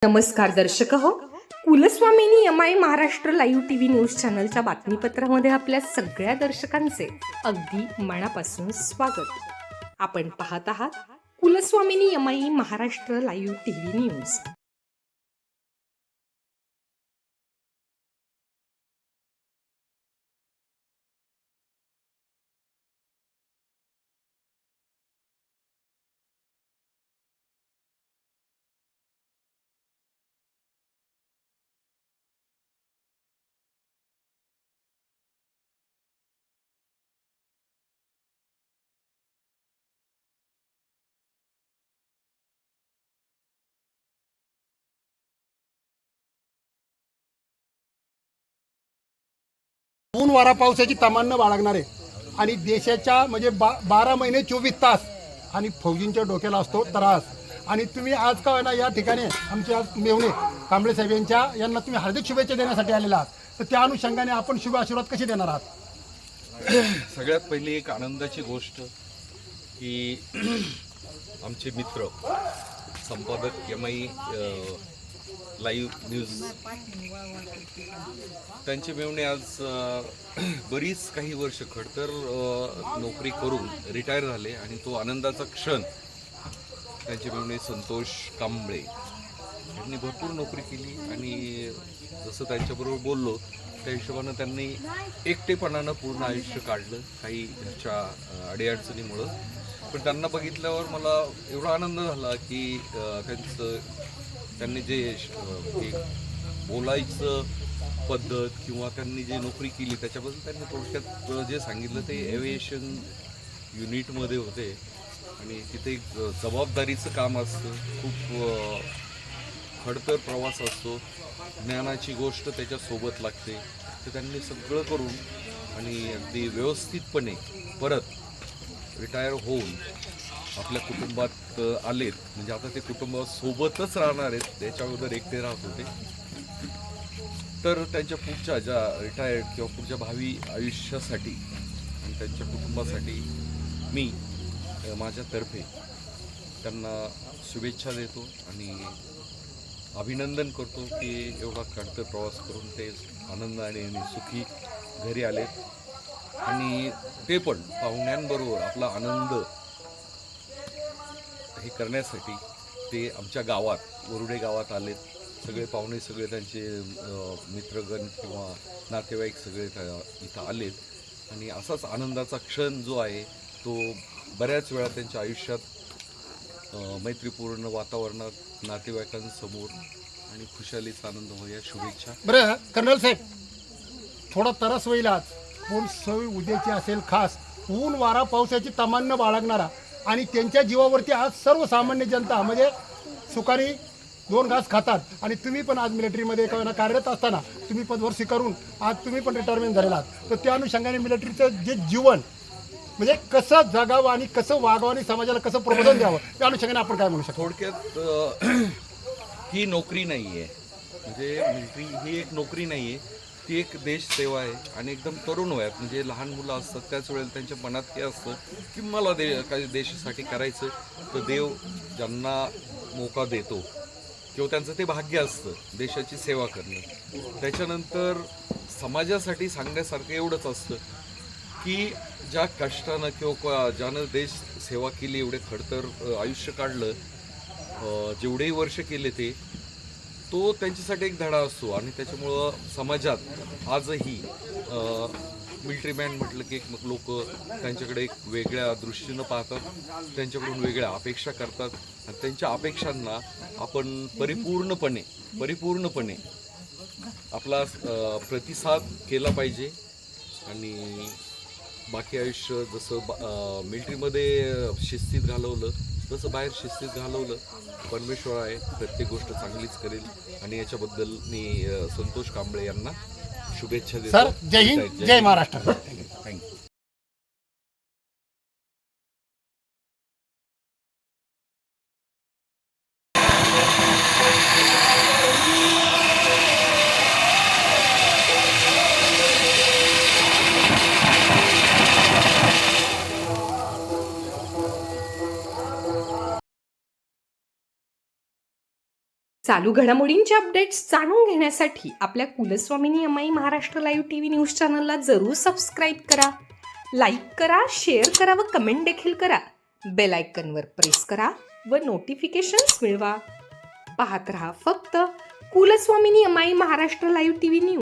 नमस्कार दर्शक हो, कुलस्वामिनी MI. Maharashtra live TV news चॅनलच्या बातमीपत्रामध्ये आपल्या सगळ्या दर्शकांचे अगदी मनापासून स्वागत. आपण पाहत आहात Kulswamini MI. Maharashtra live TV news. ऊन वारा पावसाची तमन्ना बाळगणारे आणि देशाच्या म्हणजे 12 महिने 24 तास आणि फौजींच्या डोक्याला असतो त्रास. आणि तुम्ही आज का ना या ठिकाणी आमचे आज मेवणे कांबळे साहेब यांना तुम्ही हार्दिक शुभेच्छा देण्यासाठी आलेला आहात, तर त्या अनुषंगाने आपण शुभ आशीर्वाद कसे देणार आहात? सगळ्यात पहिली एक आनंदाची गोष्ट की आमचे मित्र संपादक एम.आय. लाईव्ह न्यूज त्यांचे मेवणे आज बरीच काही वर्ष खडतर नोकरी करून रिटायर झाले आणि तो आनंदाचा क्षण त्यांचे मेवणे संतोष कांबळे यांनी भरपूर नोकरी केली आणि जसं त्यांच्याबरोबर बोललो त्या हिशोबानं त्यांनी एकटेपणानं पूर्ण आयुष्य काढलं काही घरच्या अडीअडचणीमुळं. पण त्यांना बघितल्यावर मला एवढा आनंद झाला की त्यांनी जे बोलायचं पद्धत किंवा त्यांनी जे नोकरी केली त्याच्याबद्दल त्यांनी थोडक्यात जे सांगितलं ते एव्हिएशन युनिटमध्ये होते आणि तिथे एक जबाबदारीचं काम असतं, खूप खडतर प्रवास असतो, ज्ञानाची गोष्ट त्याच्यासोबत लागते. तर त्यांनी सगळं करून आणि अगदी व्यवस्थितपणे परत रिटायर होऊन आपल्या कुटुंबात आलेत. म्हणजे आता ते कुटुंबासोबतच राहणार आहेत, त्याच्या अगोदर एकटे राहत होते. तर त्यांच्या पुढच्या ज्या रिटायर्ड किंवा पुढच्या भावी आयुष्यासाठी आणि त्यांच्या कुटुंबासाठी मी माझ्यातर्फे त्यांना शुभेच्छा देतो आणि अभिनंदन करतो की एवढा खडतर प्रवास करून ते आनंदाने आणि सुखी घरी आलेत. आणि ते पण पाहुण्यांबरोबर आपला आनंद हे करण्यासाठी ते आमच्या गावात वरुडे गावात आलेत. सगळे पाहुणे सगळे त्यांचे मित्रगण किंवा नातेवाईक सगळे इथं आलेत आणि असाच आनंदाचा क्षण जो आहे तो बऱ्याच वेळा त्यांच्या आयुष्यात मैत्रीपूर्ण वातावरणात नातेवाईकांसमोर आणि खुशालीचा आनंद हो या शुभेच्छा. बरं कर्नल साहेब, थोडा तरस होईल आज, पण सवय उद्याची असेल खास. ऊन वारा पावसाची तमन्ना बाळगणारा आणि त्यांच्या जीवावरती आज सर्वसामान्य जनता म्हणजे सुखारी 2 घास खातात. आणि तुम्ही पण आज मिलिटरीमध्ये कार्यरत असताना तुम्ही पदवर स्वीकारून आज तुम्ही पण रिटायरमेंट झालेला आहात. तर त्या अनुषंगाने मिलिटरीचं जे जीवन म्हणजे कसं जगावं आणि कसं वागावं आणि समाजाला कसं प्रबोधन द्यावं त्या अनुषंगाने आपण काय म्हणू शकतो? थोडक्यात ही नोकरी नाही आहे, म्हणजे मिलिटरी ही एक नोकरी नाही आहे, ती एक देशसेवा आहे. आणि एकदम तरुण वयात म्हणजे लहान मुलं असतात त्याच वेळेला त्यांच्या मनात हे असतं की मला काही देशासाठी करायचं. तर देव ज्यांना मोका देतो किंवा त्यांचं ते भाग्य असतं देशाची सेवा करणं. त्याच्यानंतर समाजासाठी सांगण्यासारखं एवढंच असतं की ज्या कष्टानं किंवा ज्यानं देश सेवा केली, एवढे खडतर आयुष्य काढलं, जेवढेही वर्ष केले तो त्यांच्यासाठी एक धडा असतो. आणि त्याच्यामुळं समाजात आजही मिलिटरी मॅन म्हटलं की मग लोक त्यांच्याकडे एक वेगळ्या दृष्टीनं पाहतात, त्यांच्याकडून वेगळ्या अपेक्षा करतात आणि त्यांच्या अपेक्षांना आपण परिपूर्णपणे आपला प्रतिसाद केला पाहिजे. आणि बाकी आयुष्य जसं मिलिटरीमध्ये शिस्तीत घालवलं तसं बाहेर शिस्तीत घालवलं. परमेश्वर आहे, प्रत्येक गोष्ट चांगलीच करेल. आणि याच्याबद्दल मी संतोष कांबळे यांना शुभेच्छा देतो. सर, जय हिंद, जय महाराष्ट्र. थँक्यू. चालू घडामोडींचे अपडेट्स जाणून घेण्यासाठी आपल्या कुलस्वामिनी अमाई महाराष्ट्र लाईव्ह टीव्ही न्यूज चॅनलला जरूर सबस्क्राईब करा, लाईक करा, शेअर करा व कमेंट देखील करा. बेल आयकॉनवर प्रेस करा व नोटिफिकेशन्स मिळवा. पाहत रहा फक्त कुलस्वामिनी अमाई महाराष्ट्र लाईव्ह टीव्ही न्यूज.